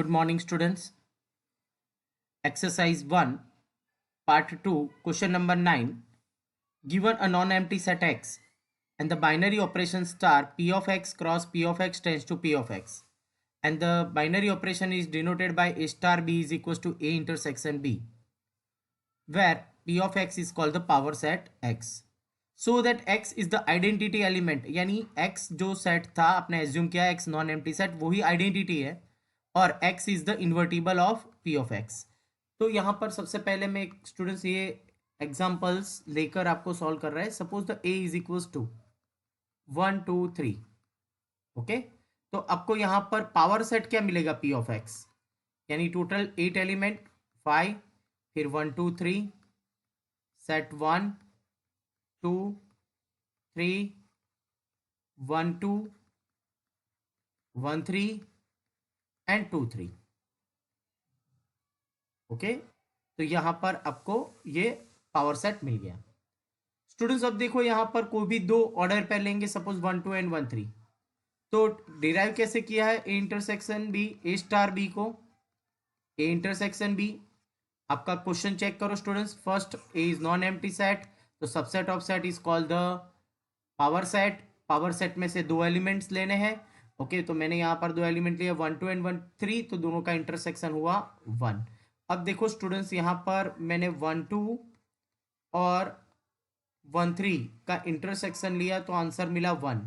Good morning, students. Exercise 1, Part 2, question number 9. Given a non-empty set X and the binary operation star P of X cross P of X tends to P of X, and the binary operation is denoted by A star B is equals to A intersection B, where P of X is called the power set X. So that X is the identity element, यानी X जो set था आपने assume किया X non empty set वही identity है, और X is the invertible of P of X. तो यहाँ पर सबसे पहले मैं स्टूडेंट्स ये एग्जाम्पल्स लेकर आपको सॉल्व कर रहा है. Suppose the A is equals to 1 2 3. Okay, तो आपको यहाँ पर पावर सेट क्या मिलेगा P ऑफ X, यानी टोटल 8 एलिमेंट 5, फिर 1 2 3, सेट 1 2 3 1 2 1 3 एंड 2 3. ओके, तो यहां पर आपको ये पावर सेट मिल गया. स्टूडेंट्स अब देखो यहां पर कोई भी दो ऑर्डर पे लेंगे, सपोज 1 2 एंड 1 3. तो डिराइव कैसे किया है A intersection B, A star B को ए इंटरसेक्शन बी. आपका क्वेश्चन चेक करो students. First A is non empty set, तो subset of set is called the power set. Power set में से दो एलिमेंट्स लेने हैं. ओके, तो मैंने यहाँ पर दो एलिमेंट लिए 1 2 एंड 1 3, तो दोनों का इंटरसेक्शन हुआ 1. अब देखो स्टूडेंट्स यहाँ पर मैंने 1 2 और 1 3 का इंटरसेक्शन लिया तो आंसर मिला 1.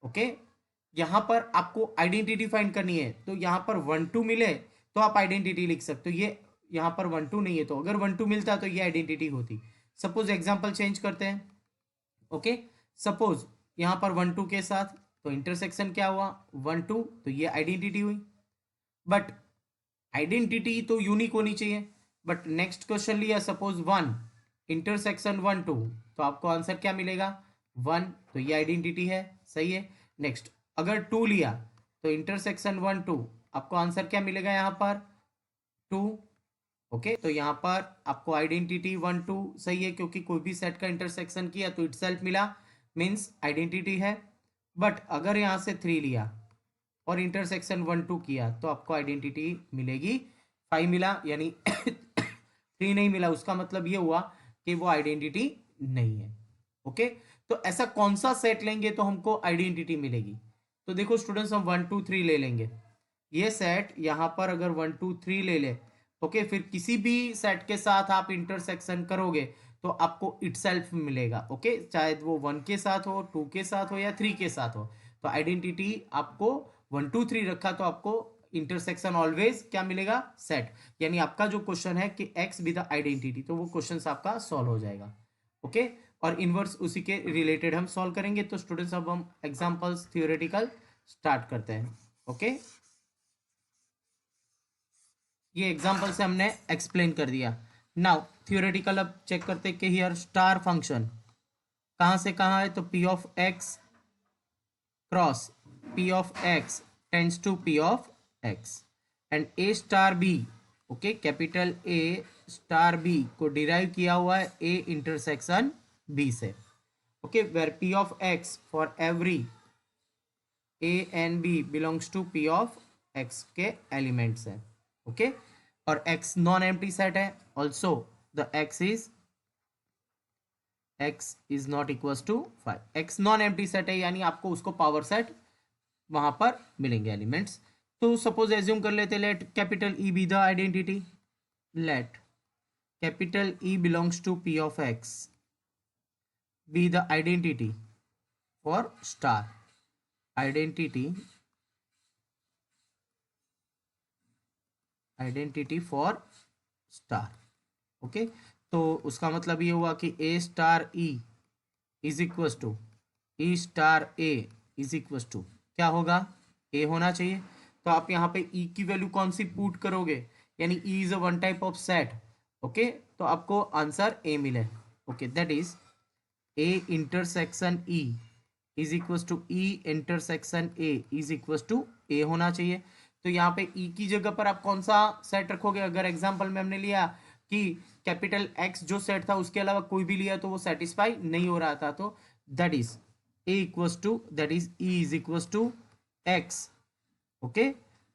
ओके, यहाँ पर आपको आइडेंटिटी फाइंड करनी है, तो यहाँ पर 1 2 मिले तो आप आइडेंटिटी लिख सकते हो. ये यहाँ पर 1 2 नहीं है, तो अगर 1 2 मिलता तो ये आइडेंटिटी होती. सपोज एग्जाम्पल चेंज करते हैं. ओके, सपोज यहाँ पर 1 2 के साथ तो इंटरसेक्शन क्या हुआ 1 2, तो ये आइडेंटिटी हुई. बट आइडेंटिटी तो यूनिक होनी चाहिए. बट नेक्स्ट क्वेश्चन लिया सपोज 1 इंटरसेक्शन 1 2, तो आपको आंसर क्या मिलेगा 1, तो ये आइडेंटिटी है. सही है. नेक्स्ट अगर 2 लिया तो इंटरसेक्शन 1 2, आपको आंसर क्या मिलेगा यहाँ पर 2. ओके, तो यहाँ पर आपको आइडेंटिटी 1 2 सही है, क्योंकि कोई भी सेट का इंटरसेक्शन किया तो इटसेल्फ मिला, मीन्स आइडेंटिटी है. बट अगर यहाँ से 3 लिया और इंटरसेक्शन 1 2 किया तो आपको आइडेंटिटी मिलेगी 5 मिला, यानी 3 नहीं मिला, उसका मतलब ये हुआ कि वो आइडेंटिटी नहीं है. ओके, तो ऐसा कौन सा सेट लेंगे तो हमको आइडेंटिटी मिलेगी. तो देखो स्टूडेंट्स हम 1 2 3 ले लेंगे. ये सेट यहाँ पर अगर 1 2 3 ले ले, ओके, फिर किसी भी सेट के साथ आप इंटरसेक्शन करोगे तो आपको इटसेल्फ मिलेगा. ओके, चाहे वो 1 के साथ हो, 2 के साथ हो या 3 के साथ हो, तो आइडेंटिटी आपको 1 2 3 रखा तो आपको इंटरसेक्शन ऑलवेज क्या मिलेगा सेट. यानी आपका जो क्वेश्चन है कि एक्स विद आइडेंटिटी, तो वो क्वेश्चन आपका सॉल्व हो जाएगा. ओके, और इनवर्स उसी के रिलेटेड हम सॉल्व करेंगे. तो स्टूडेंट्स अब हम एग्जांपल्स थियोरेटिकल स्टार्ट करते हैं. ओके, ये एग्जांपल से हमने एक्सप्लेन कर दिया. नाउ थियोरेटिकल अब चेक करते हैं कि हियर स्टार फंक्शन कहाँ से कहाँ है. तो P of X cross P of X tends to P of X and A star B. Okay, capital A star B को डिराइव किया हुआ है ए इंटरसेक्शन बी से. Okay, where P of X for every A and B belongs to P of X के elements हैं. Okay, और x non empty set है. Also the x is not equals to 5. x non empty set है, यानी आपको उसको power set वहां पर मिलेंगे एलिमेंट्स. तो सपोज एज्यूम कर लेते, let capital E be the identity. Let capital E belongs to p of x be the identity for star. Identity for star. Okay, तो उसका मतलब ये हुआ कि A star E is equal to E star A is equal to क्या होगा ए होना चाहिए. तो आप यहाँ पे ई की वैल्यू कौन सी पुट करोगे, यानी E is a one type of set. Okay, तो आपको आंसर ए मिले. Okay, that is A intersection E is equal to E intersection A is equal to A होना चाहिए. तो यहाँ पे ई की जगह पर आप कौन सा सेट रखोगे. अगर एग्जांपल में हमने लिया कि कैपिटल एक्स जो सेट था उसके अलावा कोई भी लिया तो वो सेटिस्फाई नहीं हो रहा था, तो that is A equals to that is E is equals to X. Okay,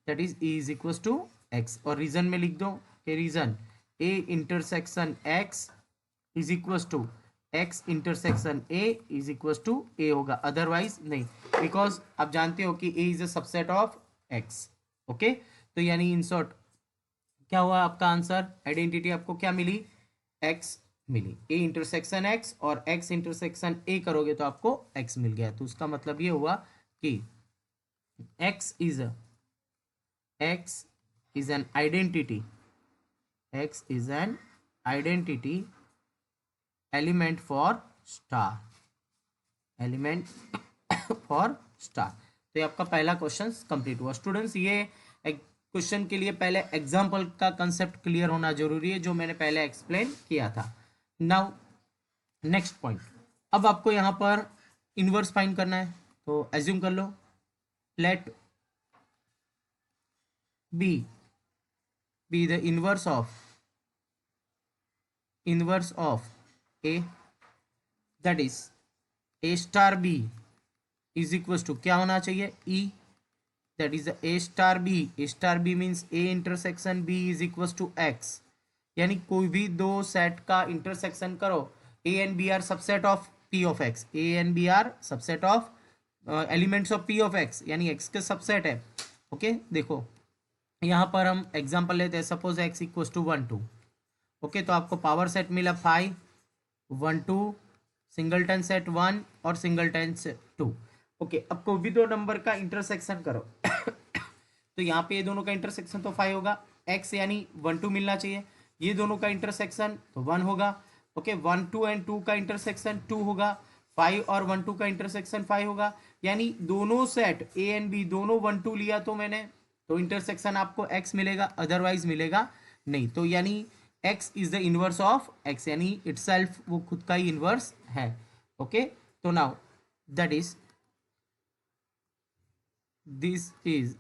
that is E is equal to X, और रीजन में लिख दो कि reason A intersection X is equal to X intersection A is equal to A होगा, otherwise नहीं, because आप जानते हो कि A is a subset of X. Okay, तो यानी इन शॉर्ट क्या हुआ आपका आंसर, आइडेंटिटी आपको क्या मिली, एक्स मिली। ए इंटरसेक्शन एक्स और एक्स इंटरसेक्शन ए करोगे तो आपको एक्स मिल गया, तो उसका मतलब ये हुआ कि x is an identity, x is an identity element for star, element for star. तो ये आपका पहला क्वेश्चन कंप्लीट हुआ। स्टूडेंट्स, ये क्वेश्चन के लिए पहले एग्जाम्पल का कंसेप्ट क्लियर होना जरूरी है, जो मैंने पहले एक्सप्लेन किया था। नाउ नेक्स्ट पॉइंट, अब आपको यहाँ पर इनवर्स फाइंड करना है, तो एज्यूम कर लो let B the inverse of A, that is A star B is equal to क्या होना चाहिए, ई, that is a star b means a intersection b is equals to x, यानी कोई भी दो सेट का इंटरसेक्शन करो, a and b are subset of p of x, a and b are subset of elements of p of x, यानी x के subset है। Okay, देखो यहाँ पर हम एग्जांपल लेते हैं, suppose x equals to 1 2। Okay, तो आपको पावर सेट मिला 5 1 2, सिंगलटन सेट 1 और सिंगलटन सेट 2। ओके, अब कोई भी दो नंबर का इंटरसेक्शन करो तो यहाँ पे ये दोनों का इंटरसेक्शन तो 5 होगा, x यानी 1 2 मिलना चाहिए, ये दोनों का इंटरसेक्शन तो 1 होगा। ओके, 1 2 एंड 2 का इंटरसेक्शन 2 होगा, 5 और 1 2 का इंटरसेक्शन 5 होगा, यानी दोनों सेट ए एंड बी दोनों 1 2 लिया तो मैंने, तो इंटरसेक्शन आपको x मिलेगा, अदरवाइज मिलेगा नहीं। तो यानी x is the inverse of x, यानी इटसेल्फ वो खुद का ही इनवर्स है। ओके, तो now that is this is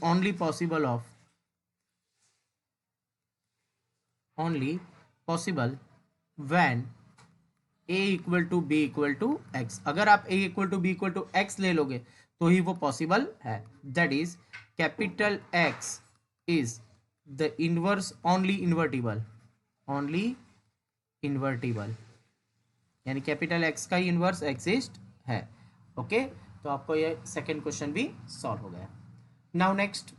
only possible when a equal to b equal to x। अगर आप a equal to b equal to x ले लोगे तो ही वो पॉसिबल है, that is capital X is the inverse only invertible, यानी capital x का ही inverse exist है। ओके, तो आपको ये सेकंड क्वेश्चन भी सॉल्व हो गया। नाउ नेक्स्ट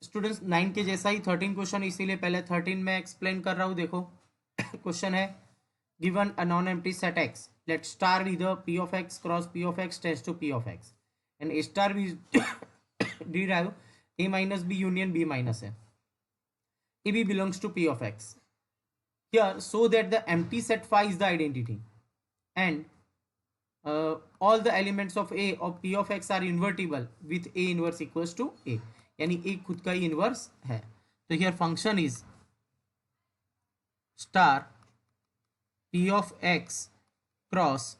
स्टूडेंट्स, 9 के जैसा ही 13 क्वेश्चन, इसीलिए पहले 13 में एक्सप्लेन कर रहा हूँ। देखो क्वेश्चन है, given a non empty set X, let star be the P of X cross P of X tends to P of X and A star B derive A minus B union B minus है, A B belongs to P of X here so that the empty set phi is the identity and all the elements of A of P of X are invertible with A inverse equals to A, यानी A खुद का ही inverse है। तो here function is star P of X cross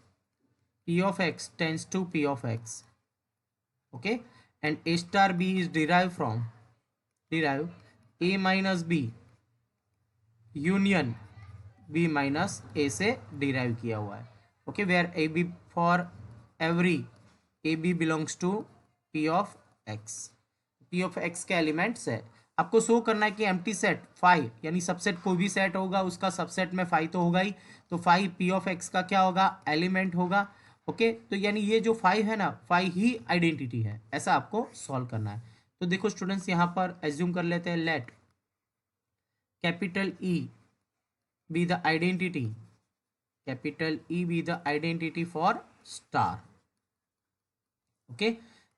P of X tends to P of X, okay, and A star B is derived A minus B union B minus A से derive किया हुआ है। Okay, where A B for every A B belongs to P of X के elements है। आपको show करना है कि एम्प्टी सेट फाइव, यानी सबसेट कोई भी सेट होगा उसका सबसेट में फाइव तो होगा ही, तो फाइव पी ऑफ एक्स का क्या होगा, एलिमेंट होगा। ओके, तो यानी ये जो फाइव है ना, फाइव ही आइडेंटिटी है, ऐसा आपको सॉल्व करना है। तो देखो स्टूडेंट्स, यहाँ पर एज्यूम कर लेते हैं, late capital E be the identity for star। okay,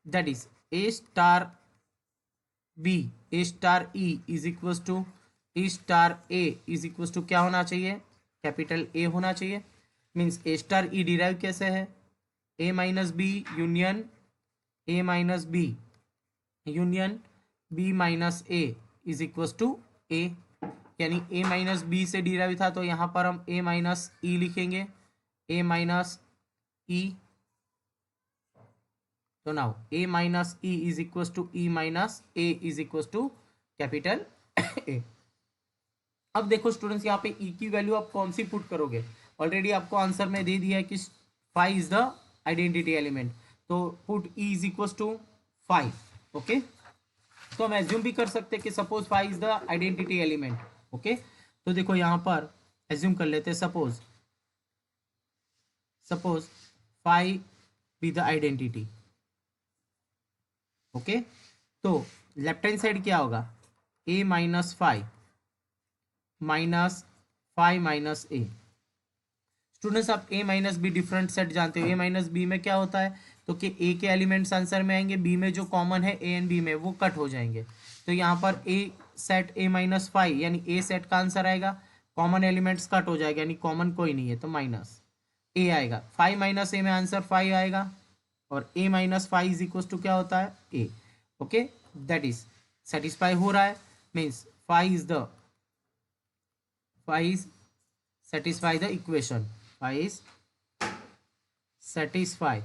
that is A star E is equals to E star A is equals to क्या होना चाहिए, कैपिटल A होना चाहिए। Means A star E derive कैसे है, A minus B union B minus A is equals to A, यानी A minus B से derive था तो यहाँ पर हम A माइनस ई लिखेंगे, A माइनस ई, तो now A minus E is equals to E minus A is equals to capital A। अब देखो स्टूडेंट्स, यहाँ पे E की वैल्यू आप कौन सी पुट करोगे, ऑलरेडी आपको आंसर में दे दिया है कि five is the identity element, तो put E is equal to 5. Okay, तो हम एज्यूम भी कर सकते हैं कि suppose 5 is the identity element. Okay, तो देखो यहाँ पर एज्यूम कर लेते हैं, suppose suppose 5 be the identity. Okay, तो लेफ्ट हैंड साइड क्या होगा, a minus 5 minus 5 minus A. Students आप a minus be different set जानते हो, a माइनस बी में क्या होता है, तो कि a के एलिमेंट्स आंसर में आएंगे, b में जो कॉमन है a एंड b में वो कट हो जाएंगे. तो यहाँ पर a सेट a माइनस 5 यानी a सेट का आंसर आएगा, कॉमन एलिमेंट्स कट हो जाएगा यानी कॉमन कोई नहीं है तो माइनस a आएगा. 5 माइनस a में आंसर 5 आएगा और a minus 5 is equal to क्या होता है a. Okay, that is satisfy हो रहा है, means 5 is the 5 is satisfy the equation, 5 is satisfy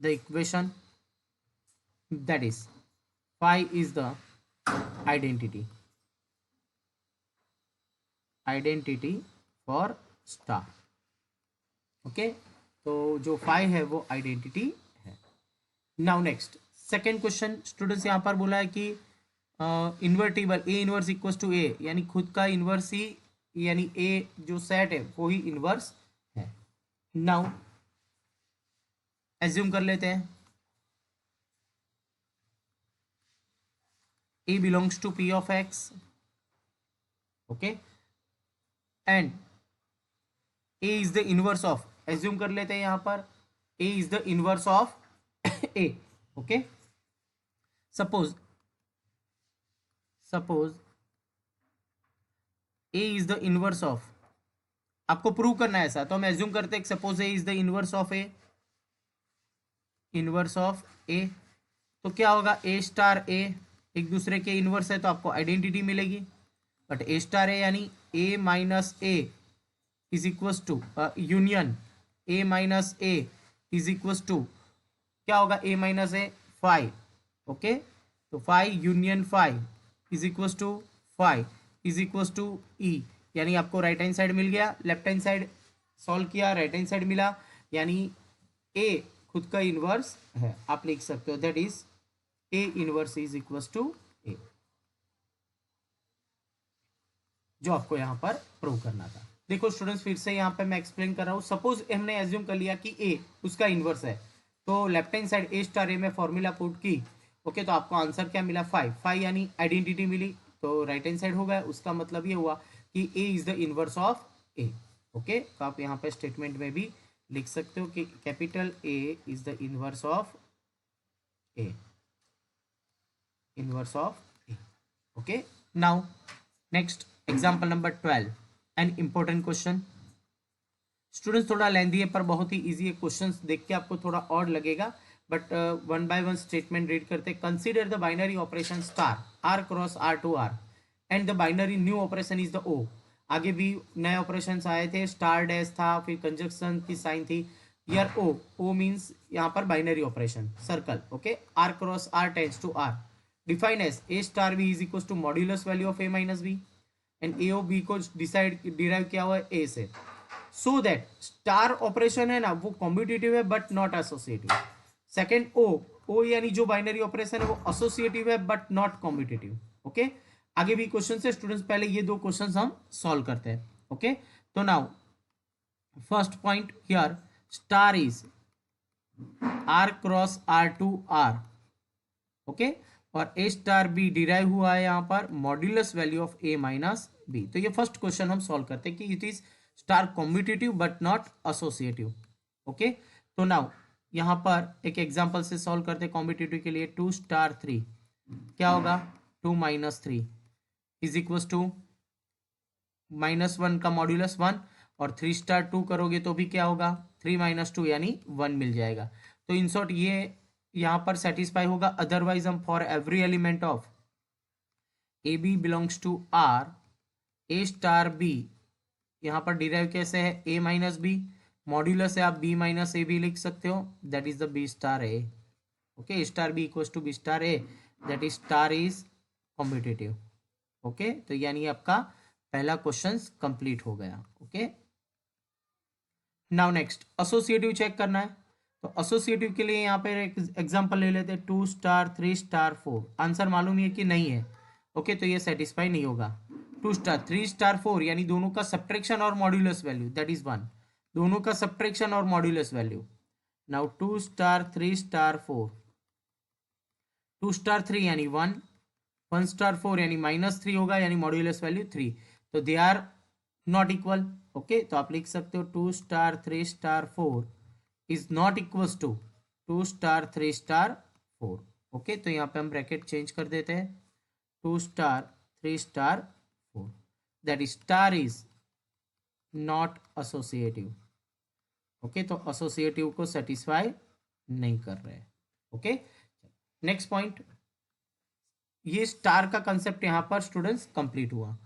the equation, that is 5 is the identity for star. Okay, तो जो 5 है वो आइडेंटिटी है. Now next second question, students यहाँ पर बोला है कि invertible A inverse equal to A, यानी खुद का इनवर्स ही, यानी ए जो सेट है वो ही इनवर्स है. नाउ एज्यूम कर लेते हैं A belongs to P of X. Okay, and A is the inverse of, assume कर लेते हैं यहाँ पर A is the inverse of A. Okay, suppose A is the inverse of, आपको प्रूव करना है ऐसा, तो हम एज्यूम करते हैं suppose A is the inverse of A, inverse of A. तो क्या होगा, ए स्टार ए एक दूसरे के इनवर्स है तो आपको आइडेंटिटी मिलेगी, बट ए स्टार ए यानी A minus A is equals to union A minus A is equals to क्या होगा, ए माइनस ए 5. ओके, तो 5 union 5 is equals to 5 is equals to E, यानी आपको राइट हैंड साइड मिल गया, left hand side solve किया, right hand side मिला, यानी ए खुद का इनवर्स है. आप लिख सकते हो that is A inverse is equals to A, जो आपको यहाँ पर प्रूव करना था. देखो स्टूडेंट्स, फिर से यहाँ पे मैं एक्सप्लेन कर रहा हूँ. सपोज हमने एज्यूम कर लिया कि ए उसका इनवर्स है, तो left hand side A star ए में फॉर्मूला पुट की. ओके, तो आपको आंसर क्या मिला, 5 यानी आइडेंटिटी मिली, तो राइट हैंड साइड हो गया. उसका मतलब ये हुआ कि A is the inverse of A. Okay, तो आप यहाँ पे स्टेटमेंट में भी लिख सकते हो कि capital A is the inverse of A, inverse of A. Okay, now next example number 12, an important question. Students थोड़ा लेंदी है पर बहुत ही इजी है. क्वेश्चंस देख के आपको थोड़ा और लगेगा, but one by one statement read करते. Consider the binary operation star R cross R to R and the binary new operation is the O. आगे भी नए ऑपरेशंस आए थे, स्टार डैश था, फिर कंजक्शन की साइन थी. यार ओ मीन्स यहाँ पर binary operation circle. Okay, R cross R tends to R, define as A star B is equal to modulus value of A minus B, and A of B को derive किया हुआ है ए से. So that star operation है ना वो competitive है but not associative. Second ओ यानी जो बाइनरी ऑपरेशन है वो एसोसिएटिव है बट नॉट कॉम्पिटिटिव. ओके, आगे भी क्वेश्चन है स्टूडेंट्स, पहले ये दो क्वेश्चंस हम सॉल्व करते हैं. ओके, तो now first point here, star is R cross R to R. Okay, और ए स्टार बी डिराइव हुआ है यहाँ पर modulus value of A minus B. तो ये फर्स्ट क्वेश्चन हम सॉल्व करते हैं कि it is star competitive but not associative. Okay, तो नाउ यहाँ पर एक एग्जांपल से सॉल्व करते हैं कॉम्पिटिटिव के लिए. 2 स्टार 3 क्या होगा, 2 माइनस 3 इज इक्वल टू -1 का मॉड्यूलस 1, और 3 स्टार 2 करोगे तो भी क्या होगा, 3 माइनस 2 यानी 1 मिल जाएगा. तो इन शॉर्ट ये यहाँ पर सेटिस्फाई होगा. अदरवाइज हम for every element of A B belongs to R, A star B यहाँ पर डिराइव कैसे है, ए माइनस बी, मॉड्यूलस है आप बी माइनस ए भी लिख सकते हो, that is the B star A. Okay, star B equals to B star A, that is star is competitive. Okay, तो यानी आपका पहला क्वेश्चन कंप्लीट हो गया. Okay, now next associative check करना है। तो एसोसिएटिव के लिए यहाँ पे एक एग्जांपल ले लेते हैं, 2 स्टार 3 स्टार 4। आंसर मालूम है कि नहीं है? ओके, तो ये सेटिस्फाई नहीं होगा। 2 स्टार 3 स्टार 4 यानी दोनों का सब्ट्रैक्शन और मॉड्यूलस वैल्यू, दैट इज 1। दोनों का सब्ट्रैक्शन और modulus value. Now 2 star 3 star 4, 2 star 3 यानी 1, 1 स्टार 4 यानी -3 होगा, यानी मॉड्यूलस वैल्यू 3। तो they are not equal. Okay, तो आप लिख सकते हो 2 star 3 star 4 is not equals to 2 star 3 star 4। Okay, तो यहाँ पे हम ब्रैकेट चेंज कर देते हैं, 2 star 3 star 4, that is star is not associative. Okay, तो एसोसिएटिव को सेटिस्फाई नहीं कर रहे। ओके, नेक्स्ट पॉइंट, ये स्टार का कंसेप्ट यहाँ पर स्टूडेंट्स कंप्लीट हुआ।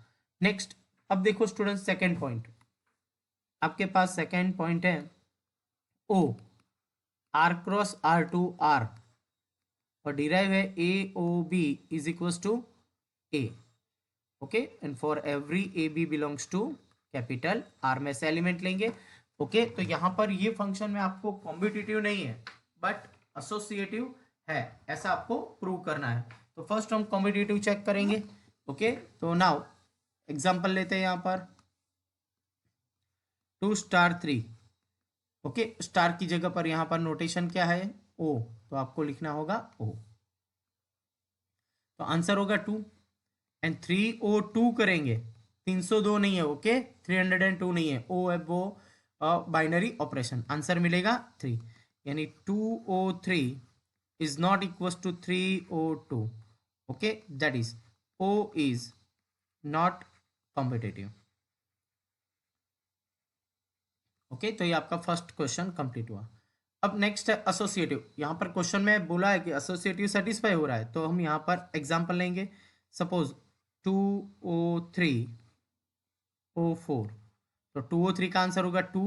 नेक्स्ट, अब देखो स्टूडेंट्स सेकेंड पॉइंट, आपके पास सेकेंड पॉइंट है O, R cross R to R, और डिराइव है A O B is equals to A. Okay, and for every A B belongs to capital R में से element लेंगे। Okay, तो यहाँ पर ये फंक्शन में आपको कॉम्पिटिटिव नहीं है बट एसोसिएटिव है, ऐसा आपको प्रूव करना है। तो फर्स्ट हम कॉम्पिटिटिव चेक करेंगे। ओके, तो नाउ एग्जांपल लेते हैं यहाँ पर 2 स्टार 3। ओके, स्टार की जगह पर यहाँ पर नोटेशन क्या है? ओ, तो आपको लिखना होगा ओ। तो आंसर होगा 2, एंड 302 करेंगे, 302 नहीं है। ओके, 302 नहीं है, ओ है वो बाइनरी ऑपरेशन, आंसर मिलेगा 3, यानी 203 is not equal to 302। Okay, that is O is not competitive. Okay, तो ये आपका फर्स्ट क्वेश्चन कंप्लीट हुआ। अब नेक्स्ट है एसोसिएटिव। यहाँ पर क्वेश्चन में बोला है कि एसोसिएटिव सेटिस्फाई हो रहा है, तो हम यहाँ पर एग्जांपल लेंगे। सपोज 203 O4, तो 203 का आंसर होगा 2,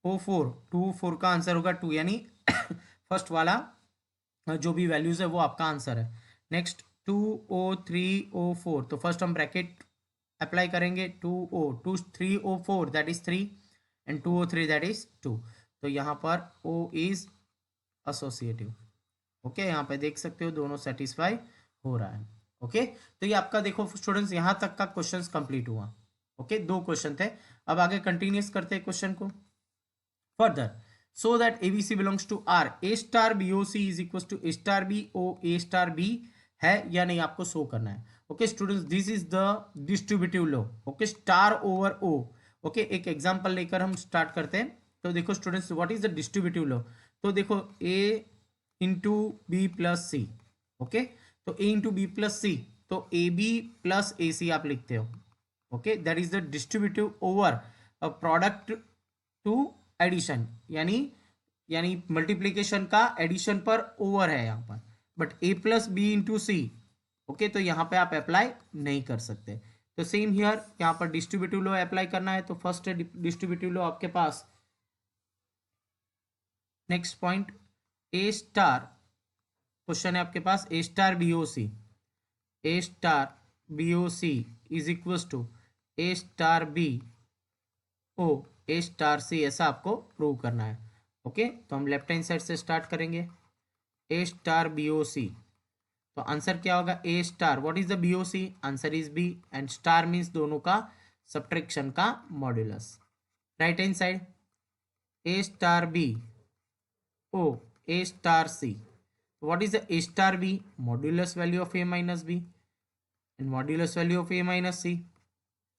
O4 2 4 का आंसर होगा 2, यानी फर्स्ट वाला जो भी वैल्यूज है वो आपका आंसर है। नेक्स्ट 203 O4, तो फर्स्ट हम ब्रैकेट अप्लाई करेंगे, 3O4 that is 3, and 203 that is 2। तो यहाँ पर O इज एसोसिएटिव। ओके, यहाँ पे देख सकते हो दोनों सेटिस्फाई हो रहा है। ओके, तो ये आपका देखो स्टूडेंट्स यहाँ तक का क्वेश्चंस कंप्लीट हुआ। ओके, 2 क्वेश्चन थे। अब आगे कंटिन्यूस करते हैं क्वेश्चन को further. So that ABC belongs to R, A star B O C is equal to A star B O A star B है या नहीं, आपको शो करना है। Okay students, this is the distributive law. Okay, star over O. Okay, एक example लेकर हम start करते हैं। तो देखो students, what is the distributive law? तो देखो A into B plus C. Okay, तो A into B plus C, तो A B plus A C आप लिखते हो। Okay, that is the distributive over product to addition, यानी यानी multiplication का एडिशन पर ओवर है यहाँ पर, but A plus B into C. Okay, तो यहाँ पे आप अप्लाई नहीं कर सकते। तो सेम हियर, यहाँ पर डिस्ट्रीब्यूटिव लॉ अप्लाई करना है। तो फर्स्ट डिस्ट्रीब्यूटिव लॉ आपके पास, next point, A star, question है आपके पास A star B O C, A star B O C is equal to A star B O A star C, ऐसा आपको प्रूव करना है। ओके, तो हम लेफ्ट हैंड साइड से स्टार्ट करेंगे, ए स्टार बी ओ सी। तो आंसर क्या होगा? ए star, what is the B O C? Answer is B, and star means दोनों का सब्ट्रैक्शन का modulus. Right hand side, A star B O A star C, what is the A star B? Modulus value of A minus B and modulus value of A minus C,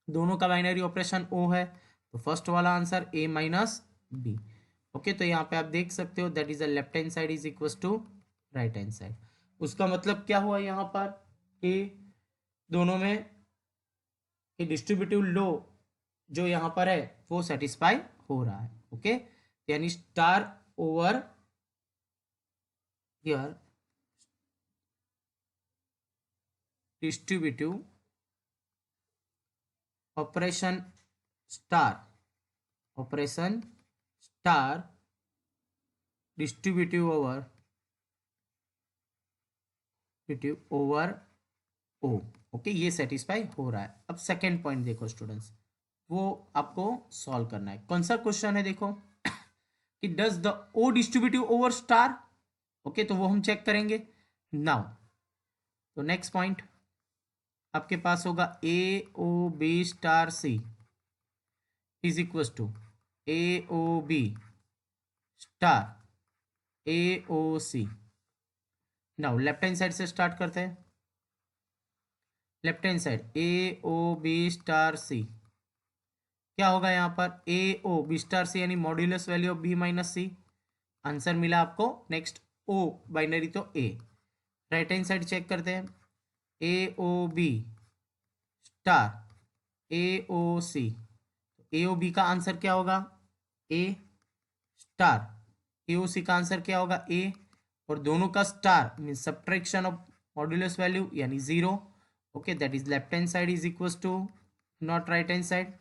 दोनों का binary operation O है, तो first वाला answer A minus B. Okay, तो यहाँ पे आप देख सकते हो that is the left hand side is equal to right hand side. उसका मतलब क्या हुआ यहाँ पर कि दोनों में डिस्ट्रीब्यूटिव लॉ जो यहाँ पर है वो सेटिस्फाई हो रहा है। ओके, यानी star over here distributive operation star distributive over O. Okay, ये सेटिस्फाई हो रहा है। अब सेकेंड पॉइंट देखो स्टूडेंट्स, वो आपको सॉल्व करना है। कौन सा क्वेश्चन है देखो, कि does the O distributive over star, okay, तो वो हम चेक करेंगे नाउ। तो नेक्स्ट पॉइंट आपके पास होगा A O B star C is equal to A O B star A O C. Now left hand side से स्टार्ट करते हैं। Left hand side A O B star C, क्या होगा यहाँ पर ए ओ बी स्टार सी यानी modulus value of B minus C, answer मिला आपको। नेक्स्ट ओ बाइनरी तो A. Right hand side check करते हैं A O B star A O C, A O B का आंसर क्या होगा ए, स्टार ए ओ सी का आंसर क्या होगा ए, और दोनों का star mean subtraction of modulus value यानी zero. Okay, that is left hand side is equal to not right hand side,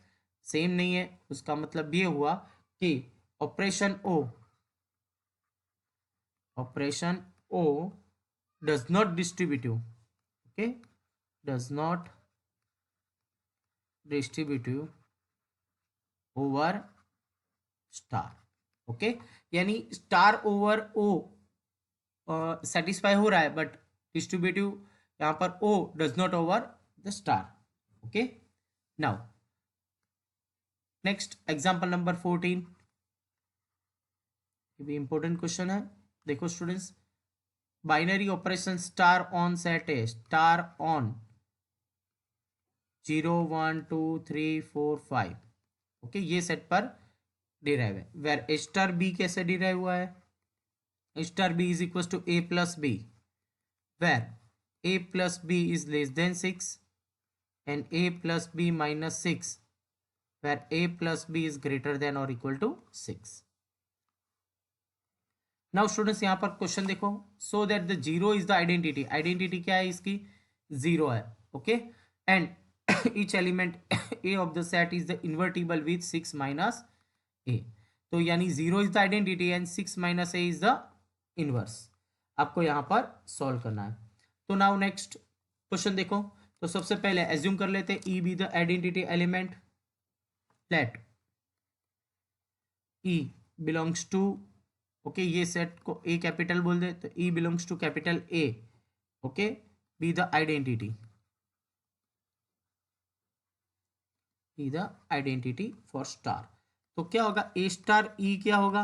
same नहीं है। उसका मतलब ये हुआ कि operation O does not distributive, okay, does not distributive over star. Okay, यानी star over O satisfy हो रहा है बट डिस्ट्रीब्यूटिव यहाँ पर O does not over the star. Okay, now next example number 14, ये भी इंपॉर्टेंट क्वेश्चन है। देखो students, binary operation star on set है स्टार ऑन 0 1 2 3 4 5, ओके, ये सेट पर डिराइव है। वेर ए स्टार बी कैसे डिराइव हुआ है, star B is equal to A plus B, where a plus b is less than 6 and a plus b minus 6 where a plus b is greater than or equal to 6। Now students यहाँ पर question देखो, so that the zero is the identity, identity क्या है इसकी zero है। Okay, and each element a of the set is the invertible with 6 minus a, तो यानी zero is the identity and 6 minus A is the inverse. आपको यहाँ पर solve करना है। तो नाउ नेक्स्ट क्वेश्चन देखो, तो सबसे पहले एज्यूम कर लेते हैं e be the identity element, let e belongs to, okay, ये सेट को ए कैपिटल बोल दे तो e belongs to capital A, okay, be the identity, be the identity for star. तो क्या होगा ए स्टार ई क्या होगा,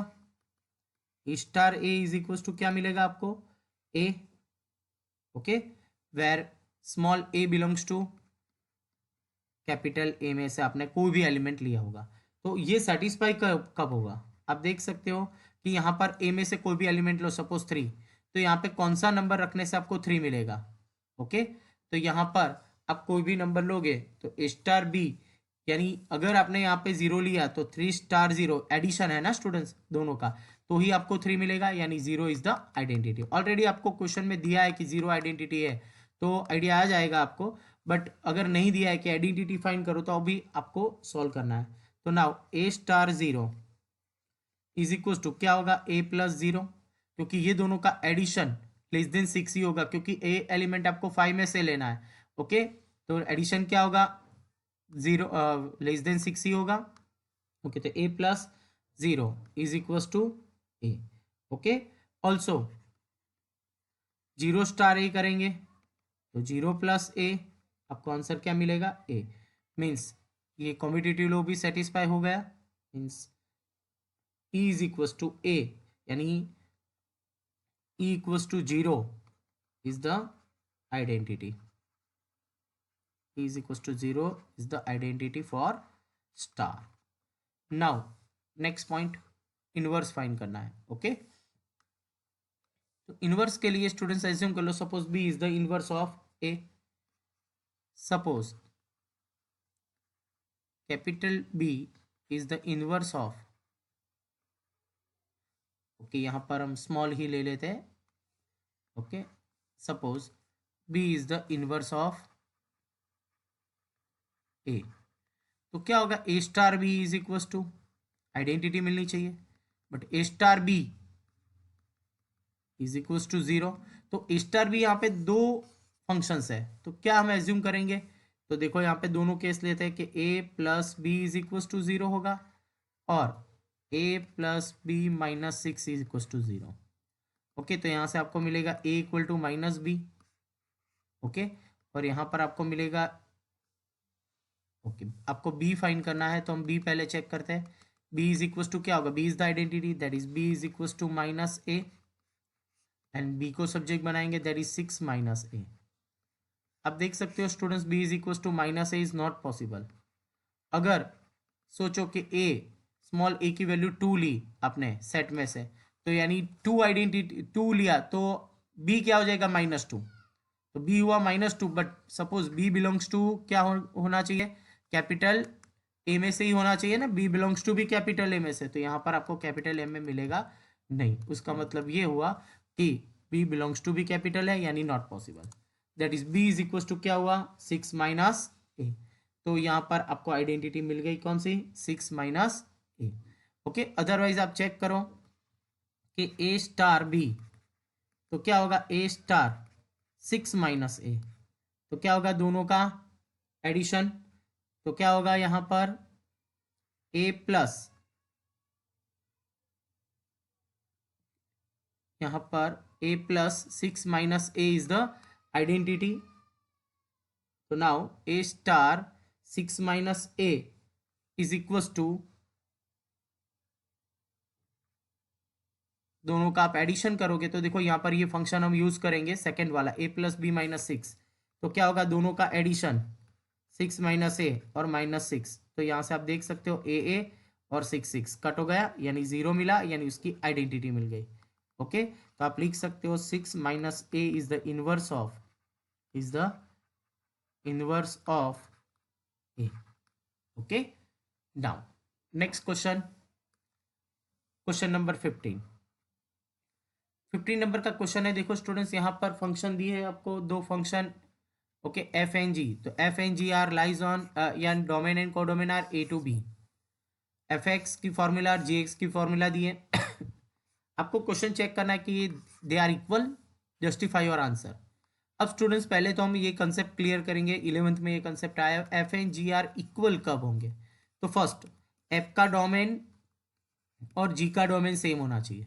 ए star A is equal to क्या मिलेगा आपको a, okay, where small a belongs to capital A में से आपने कोई भी एलिमेंट लिया होगा। तो ये सेटिस्फाई कब होगा, आप देख सकते हो कि यहाँ पर ए में से कोई भी एलिमेंट लो, सपोज 3, तो यहाँ पे कौन सा नंबर रखने से आपको 3 मिलेगा। ओके, तो यहाँ पर आप कोई भी नंबर लोगे तो ए स्टार बी, यानी अगर आपने यहाँ पे 0 लिया तो 3 स्टार 0 एडिशन है ना स्टूडेंट्स दोनों का, तो ही आपको 3 मिलेगा, यानी 0 इज द आइडेंटिटी। ऑलरेडी आपको क्वेश्चन में दिया है कि 0 आइडेंटिटी है तो आइडिया आ जाएगा आपको, बट अगर नहीं दिया है कि आइडेंटिटी फाइंड करो तो अभी आपको सॉल्व करना है। तो now A star 0 is equal to क्या होगा ए प्लस 0, क्योंकि ये दोनों का एडिशन लेस देन 6 ही होगा, क्योंकि ए एलिमेंट आपको 5 में से लेना है। ओके, तो एडिशन क्या होगा 0 लेस देन 6 ही होगा। ओके, तो a plus 0 is equal to A. Okay, also 0 star a करेंगे तो 0 प्लस ए, आपको आंसर क्या मिलेगा ए, मीन्स ये कॉम्पिटिटिव लॉ भी सेटिस्फाई हो गया, means E is equals to A, यानी E equals to 0 is the identity. E is equals to 0 is the identity for star. Now next point, inverse find करना है। Okay, तो inverse के लिए students assume कर लो, suppose B is the inverse of A, suppose capital B is the inverse of, okay, यहाँ पर हम स्मॉल ही ले लेते हैं। Okay, suppose B is the inverse of A, तो क्या होगा A star B is equal to, identity मिलनी चाहिए, but A star B is equal to 0, तो A स्टार B यहाँ पे दो फंक्शंस है, तो क्या हम एज्यूम करेंगे, तो देखो यहाँ पे दोनों केस लेते हैं कि A plus b is equal to 0 होगा और a plus b minus six is equal to zero. Okay, तो यहाँ से आपको मिलेगा a equal to minus B. Okay, और यहाँ पर आपको मिलेगा, ओके आपको बी फाइंड करना है, तो हम बी पहले चेक करते हैं। बी इज इक्वल टू क्या होगा, b is the identity, that is b is equal to minus a, and b को सब्जेक्ट बनाएंगे, that is six minus a. अब देख सकते हो students, b is equal to minus A is not possible. अगर सोचो कि ए, स्मॉल ए की वैल्यू टू ली आपने सेट में से, तो यानी टू आइडेंटिटी टू लिया, तो बी क्या हो जाएगा, माइनस टू। तो बी हुआ minus two, but suppose b belongs to क्या होना चाहिए, कैपिटल ए में से ही होना चाहिए ना, बी बिलोंग्स टू भी कैपिटल ए में से, तो यहाँ पर आपको कैपिटल ए में मिलेगा नहीं। उसका मतलब ये हुआ कि बी बिलोंग्स टू भी कैपिटल है, यानी not possible. That is b is equal to क्या हुआ, सिक्स माइनस ए। तो यहाँ पर आपको आइडेंटिटी मिल गई कौन सी, सिक्स माइनस ए। ओके, अदरवाइज आप चेक करो कि ए स्टार बी, तो क्या होगा, ए स्टार सिक्स माइनस ए, तो क्या होगा, दोनों का एडिशन। तो क्या होगा यहां पर, ए प्लस, यहां पर a plus six minus A is the identity. तो now A star six minus A is equal to, दोनों का आप एडिशन करोगे तो देखो यहाँ पर ये फंक्शन हम यूज करेंगे सेकंड वाला, ए प्लस बी माइनस सिक्स। तो क्या होगा, दोनों का एडिशन, सिक्स माइनस ए और माइनस सिक्स। तो यहाँ से आप देख सकते हो ए और सिक्स सिक्स कट हो गया, यानी जीरो मिला, यानी उसकी आइडेंटिटी मिल गई। ओके, तो आप लिख सकते हो six minus A is the inverse of, is the inverse of A. Okay, now next question, question number 15। 15 number का क्वेश्चन है, देखो स्टूडेंट्स यहाँ पर फंक्शन दिए है आपको, दो function. Okay, f and g, तो f and g are lies on या domain and codomain are A to B. F x की फॉर्मूला और जी एक्स की फॉर्मूला दिए। आपको क्वेश्चन चेक करना है कि they are equal, justify your answer. अब स्टूडेंट्स पहले तो हम ये कंसेप्ट क्लियर करेंगे, 11th में ये कंसेप्ट आया, f and g are equal कब होंगे। तो फर्स्ट, एफ का डोमेन और जी का डोमेन सेम होना चाहिए।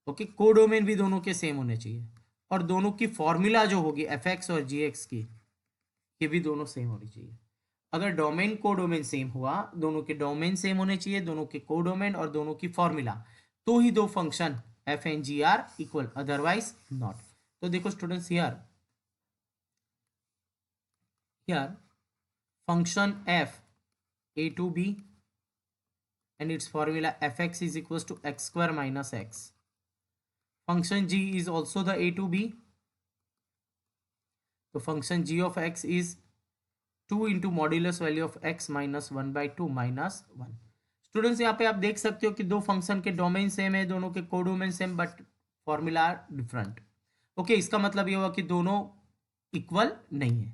ओके, कोडोमेन भी दोनों के सेम होने चाहिए, और दोनों की फॉर्मूला जो होगी एफ एक्स और जी एक्स की, ये भी दोनों सेम होनी चाहिए। अगर डोमेन कोडोमेन सेम हुआ, दोनों के डोमेन सेम होने चाहिए, दोनों के कोडोमेन और दोनों की फॉर्मूला, तो ही दो function f and g are equal, otherwise not. तो देखो students, here here function f a to b and its formula fx is equals to x square minus x. Function g is also the a to b. So function g of x is 2 into modulus value of x minus 1 by 2 minus 1. Students यहाँ पे आप देख सकते हो कि दो function के domain same है, दोनों के codomain same, but formula different. Okay, इसका मतलब ये हुआ कि दोनों इक्वल नहीं है,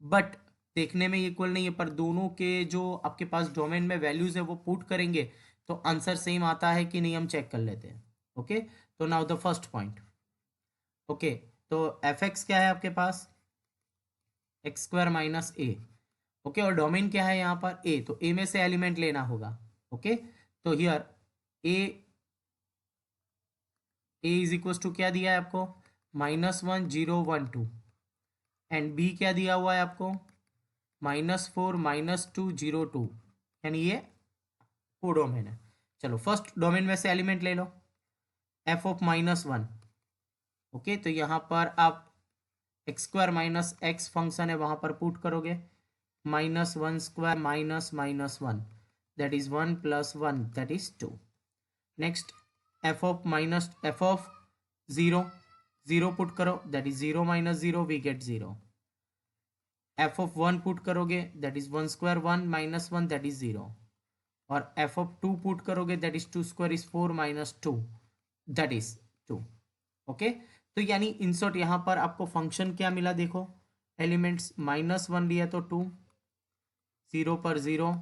बट देखने में इक्वल नहीं है, पर दोनों के जो आपके पास डोमेन में वैल्यूज है वो पुट करेंगे तो आंसर सेम आता है कि नहीं, हम चेक कर लेते हैं। ओके, तो now the first point. Okay, तो एफ एक्स क्या है आपके पास, एक्स स्क्वायर माइनस ए। ओके, और डोमेन क्या है यहाँ पर, ए, तो ए में से एलिमेंट लेना होगा। ओके, तो here a is equal to क्या दिया है आपको, minus one zero one two, and b क्या दिया हुआ है आपको, minus four minus two zero two, यानी ये को डोमेन है। चलो फर्स्ट डोमेन में से एलिमेंट ले लो, f of minus one. Okay, तो यहाँ पर आप x square minus x function है वहां पर पुट करोगे, minus one square minus minus one, that is one plus one, that is two. Next f of zero, zero put करो, that is zero minus zero, we get zero. F of one put करोगे, that is one square one minus one, that is zero. और F of two put करोगे, that is two square is four minus two, that is two. Okay, तो यानी in short यहाँ पर आपको function क्या मिला, देखो एलिमेंट्स माइनस वन लिया तो टू, जीरो पर zero,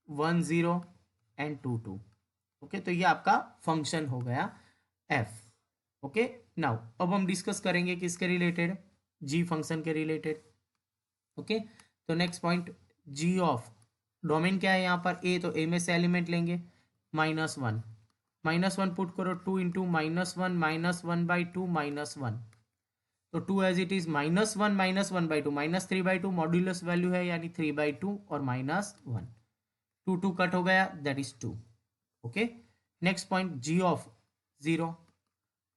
one zero and two two. Okay, तो ये आपका फंक्शन हो गया एफ। ओके, नाउ अब हम डिस्कस करेंगे किसके रिलेटेड, जी फंक्शन के रिलेटेड। ओके, तो next point, g of domain क्या है यहाँ पर, ए, तो ए में से एलिमेंट लेंगे, -1, -1 पुट करो, 2 इंटू -1 -1/2 -1, तो 2 as it is -1 -1/2 -3/2 modulus value है यानी 3/2 और -1, 2 2 कट हो गया, that is 2। Okay, next point g of 0,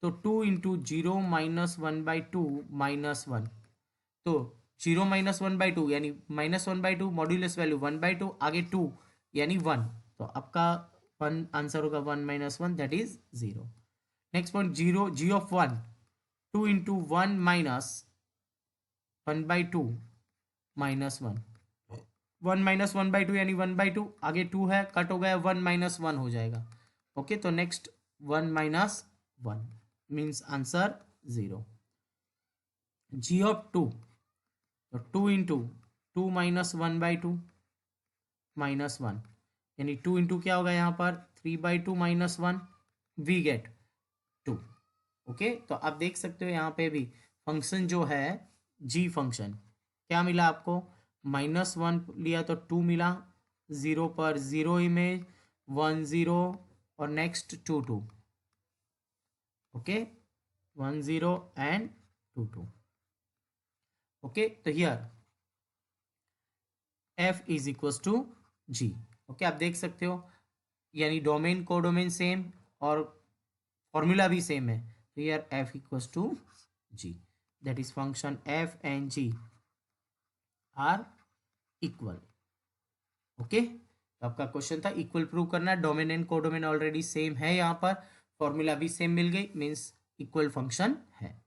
तो 2 इंटू 0 -1/2 -1, तो 0 -1/2 यानी -1/2 मॉड्यूलस वैल्यू 1/2, आगे 2 यानी 1, तो आपका वन आंसर होगा 1 -1, that is 0। Next point 0 g of 1, 2 into 1 -1/2 -1, 1 -1/2 यानी 1/2, आगे 2 है, कट हो गया, 1 -1 हो जाएगा। ओके, तो next 1 -1 means answer 0। g of 2, तो 2 इंटू 2 -1/2 -1, यानी 2 इंटू क्या होगा यहाँ पर 3/2 -1, वी गेट 2। ओके, तो आप देख सकते हो यहाँ पे भी फंक्शन जो है जी फंक्शन, क्या मिला आपको, -1 लिया तो 2 मिला, 0 पर 0 इमेज, 1 0 और नेक्स्ट 2 2। Okay, 1 0 and 2 2। ओके, तो here f is equals to g. Okay, आप देख सकते हो यानी डोमेन कोडोमेन सेम और फॉर्मूला भी सेम है, तो here f equals to g, that is function f and g are equal. Okay, तो आपका क्वेश्चन था इक्वल प्रूव करना, domain and codomain already same है, यहाँ पर फॉर्मूला भी सेम मिल गई, मीन्स इक्वल फंक्शन है।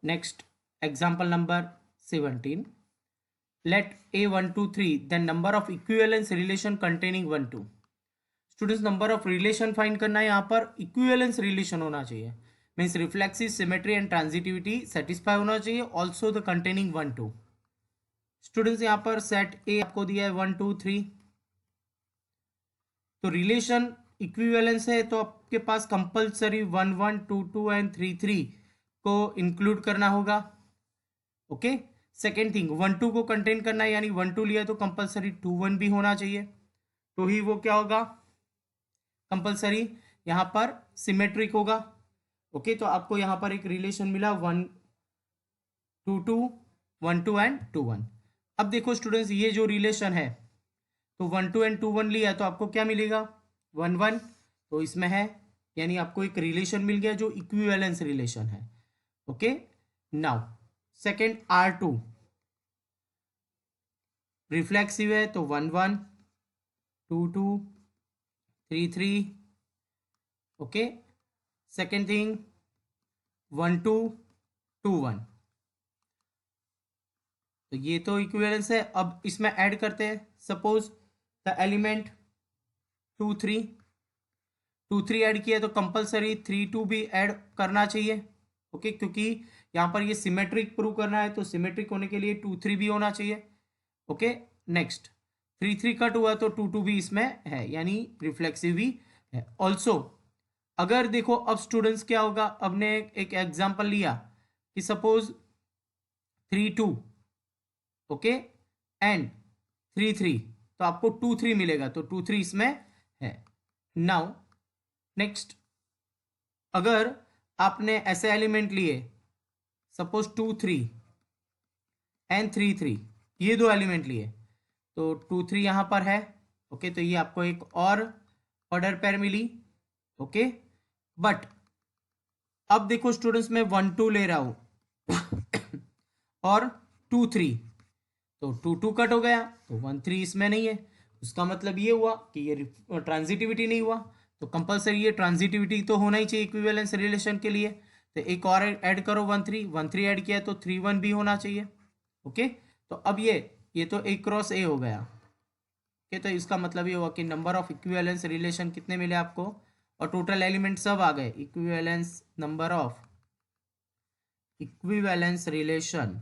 Next example number 17, let a1 2 3 the number of equivalence relation containing 1 2। Students number of relation find करना है, यहाँ पर इक्विवेलेंस रिलेशन होना चाहिए, means reflexive symmetry and transitivity satisfy होना चाहिए, ऑल्सो द कंटेनिंग 1 2। स्टूडेंट्स यहाँ पर सेट ए आपको दिया है 1 2 3, तो रिलेशन इक्विवेलेंस है तो आपके पास कंपल्सरी 1 1 2 2 एंड 3 3 को इंक्लूड करना होगा। ओके, सेकेंड थिंग 1 2 को कंटेन करना है, यानी 1 2 लिया तो कंपल्सरी 2 1 भी होना चाहिए, तो ही वो क्या होगा कंपल्सरी यहाँ पर सिमेट्रिक होगा। ओके, तो आपको यहाँ पर एक रिलेशन मिला 1 2 2 1 2 एंड 2 1। अब देखो स्टूडेंट्स ये जो रिलेशन है, तो 1 2 एंड 2 1 लिया तो आपको क्या मिलेगा 1 1, तो इसमें है यानी आपको एक रिलेशन मिल गया जो इक्विवेलेंस रिलेशन है। Okay, now second R2 reflexive है, तो 1 1 2 2 3 3। ओके, सेकेंड थिंग 1 2 2 1, तो ये तो इक्विवेलेंस है। अब इसमें ऐड करते हैं, सपोज द एलिमेंट 2 3 2 3 ऐड किया तो कंपलसरी 3 2 भी ऐड करना चाहिए। ओके, क्योंकि यहाँ पर ये सिमेट्रिक प्रूव करना है, तो सिमेट्रिक होने के लिए 2 3 भी होना चाहिए। ओके, नेक्स्ट 3 3 कट हुआ तो 2 2 भी इसमें है, यानी रिफ्लेक्सिव भी है ऑल्सो। अगर देखो अब स्टूडेंट्स क्या होगा, अब ने एक एग्जांपल लिया कि सपोज 3 2 ओके एंड 3 3, तो आपको 2 3 मिलेगा, तो 2 3 इसमें है। नाउ नेक्स्ट, अगर आपने ऐसे एलिमेंट लिए सपोज 2 3 एंड 3 3, ये दो एलिमेंट लिए, तो 2 3 यहां पर है। ओके, तो ये आपको एक और ऑर्डर पेयर मिली। ओके, बट अब देखो स्टूडेंट्स मैं 1 2 ले रहा हूं और 2 3, तो 2 2 कट हो गया, तो 1 3 इसमें नहीं है, उसका मतलब ये हुआ कि ये ट्रांजिटिविटी नहीं हुआ, तो कंपलसरी ये ट्रांजिटिविटी तो होना ही चाहिए इक्विवेलेंस रिलेशन के लिए, तो एक और ऐड करो 1 3 ऐड किया तो 3 1 भी होना चाहिए। ओके, तो अब ये तो A क्रॉस A हो गया। ओके, तो इसका मतलब ये हुआ कि नंबर ऑफ इक्विवेलेंस रिलेशन कितने मिले आपको, और टोटल एलिमेंट सब आ गए, equivalence number of equivalence relation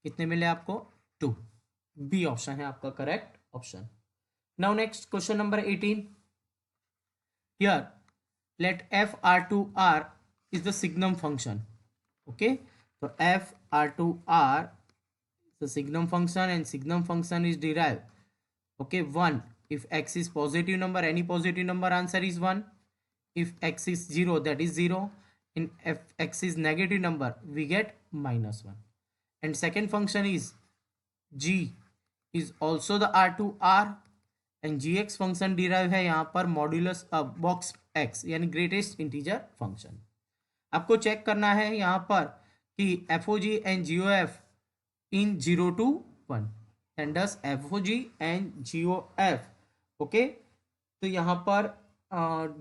कितने मिले आपको 2। बी ऑप्शन है आपका correct option. Now next question number 18, here let f R to R is the signum function. Okay, तो f R to R so signum function, and signum function is derived, okay, 1 if x is positive number, any positive number, answer is 1. If x is 0, that is 0. And if x is negative number, we get -1. And second function is g is also the R2R, and gx function derive है यहाँ पर modulus box x यानी greatest integer function. आपको check करना है यहाँ पर कि FOG and GOF in 0 to 1, and दस FOG एंड GOF, ओके, तो यहाँ पर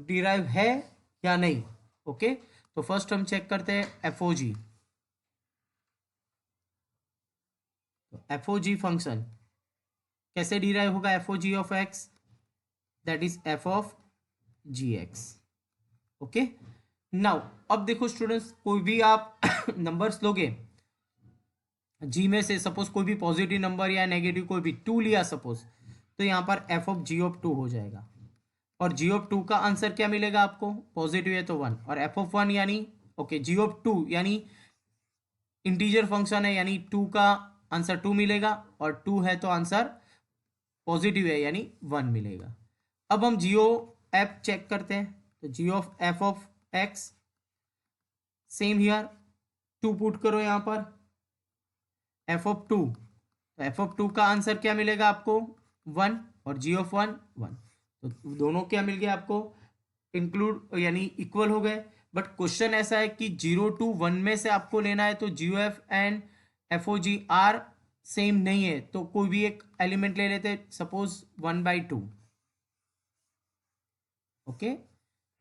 डिराइव है या नहीं. ओके, तो फर्स्ट हम चेक करते हैं FOG. FOG फंक्शन कैसे डिराइव होगा? FOG of x, that is f of gx. Okay, now अब देखो स्टूडेंट्स, कोई भी आप नंबर्स लोगे g में से, सपोज कोई भी पॉजिटिव नंबर या नेगेटिव कोई भी 2 लिया सपोज, तो यहाँ पर f ऑफ g ऑफ 2 हो जाएगा. और g ऑफ 2 का आंसर क्या मिलेगा आपको? पॉजिटिव है तो 1, और f ऑफ 1 यानी ओके g ऑफ 2 यानी इंटीजर फंक्शन है, यानी 2 का आंसर 2 मिलेगा, और 2 है तो आंसर पॉजिटिव है यानी 1 मिलेगा. अब हम जी ओ एफ चेक करते हैं, तो g of f of x same here, 2 put करो यहाँ पर, एफ ऑफ 2, तो एफ ऑफ 2 का आंसर क्या मिलेगा आपको? 1, और जी ऑफ 1 1, तो दोनों क्या मिल गया आपको? इंक्लूड यानी इक्वल हो गए. बट क्वेश्चन ऐसा है कि 0 to 1 में से आपको लेना है, तो g o f and f o g are same नहीं है, तो कोई भी एक एलिमेंट ले लेते, suppose 1/2. Okay,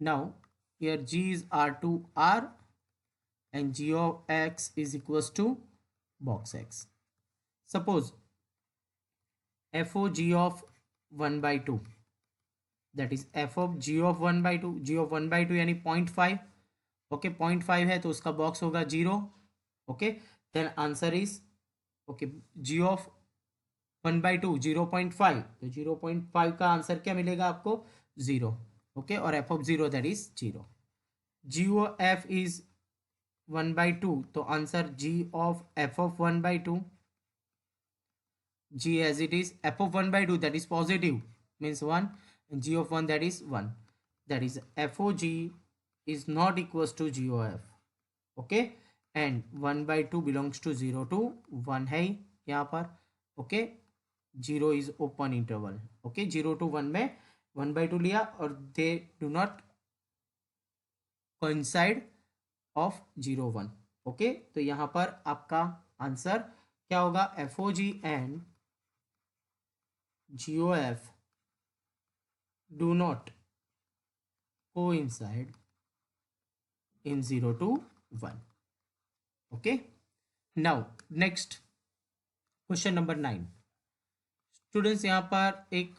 now here g is R2R and g of x is equals to box x. Suppose FOG of 1/2, that is f of g of 1/2, g of 1/2 यानी 0.5. Okay, 0.5 है तो उसका बॉक्स होगा 0. Okay, then answer is okay g of 1/2 0.5, तो 0.5 का answer क्या मिलेगा आपको? 0. ओके, और f of 0 that is 0. g of f is 1/2, तो answer g of f of 1/2, g as it is, f of 1/2 that is positive means 1, and g of 1 that is 1, that is FOG is not equals to g of f. okay, and 1/2 belongs to 0 to 1 है यहाँ पर. Okay, 0 is open interval. Okay, 0 to 1 में 1/2 लिया, और they do not coincide of 0 1. Okay, तो यहाँ पर आपका आंसर क्या होगा? FOG and GOF do not coincide in 0 to 1. okay, now next question number 9. Students, यहाँ पर एक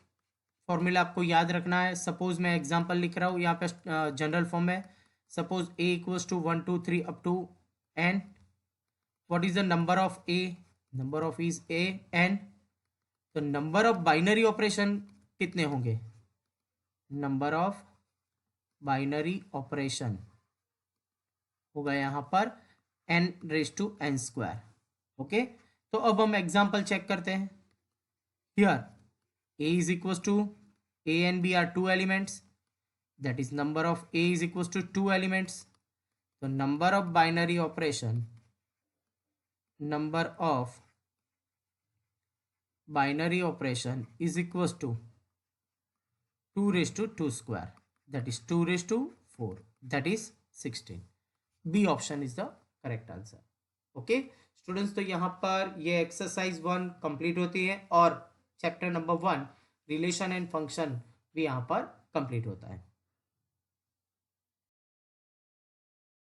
फॉर्मूला आपको याद रखना है. सपोज मैं एग्जांपल लिख रहा हूँ, यहाँ पे जनरल फॉर्म है. Suppose a equals to 1 2 3 up to n. What is the number of a? Number of is a n. तो नंबर ऑफ बाइनरी ऑपरेशन कितने होंगे? नंबर ऑफ बाइनरी ऑपरेशन होगा यहाँ पर n⁻n². ओके, तो अब हम एग्जांपल चेक करते हैं. Here a is equals to a and b are 2 elements, that is number of a is equals to 2 elements. so number of binary operation is equals to 2⁻² square, that is 2⁻4, that is 16. B option is the correct answer. Okay students, तो यहाँ पर ये exercise 1 complete होती है, और chapter number 1 relation and function भी यहाँ पर कंप्लीट होता है.